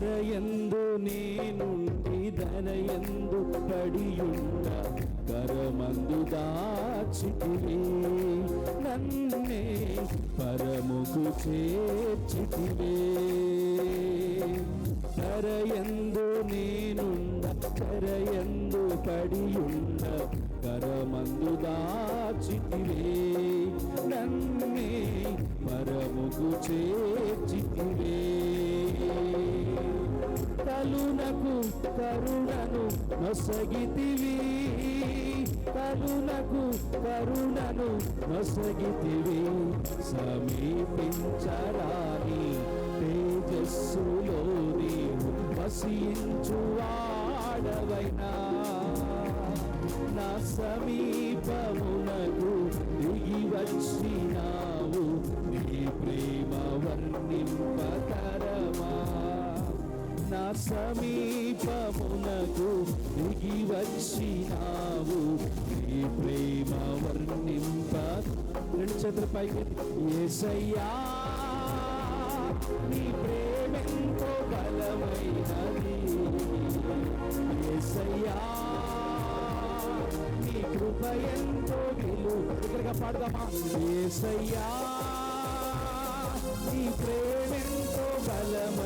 ధరయందు నేనుండి ధరయందు పడియుండ కరమందు దాచితివి నన్నే పరముకు చేర్చితివే ధరయందు నేనుండ ధరయందు పడియుండ కరమందు దాచితివే నన్నే పరముకు చేర్చితివే కలునకు కరుణను నొసగితివి కరుణకు కరుణను నొసగితివి సమీపించరాని తేజస్సులో నీవు వసించువాడవైనా నా సమీపమునకు దిగి వచ్చినావు నీ ప్రేమ వర్ణింపతరమా నా సమీపమునకు దిగి వచ్చినావు నీ ప్రేమ వర్ణింప రెండు చేతులపై యేసయ్యా నీ ప్రేమెంతో బలమైనది యేసయ్యా నీ కృప ఎంతో దగ్గరగా పాడదామా యేసయ్యా నీ ప్రేమెంతో బలం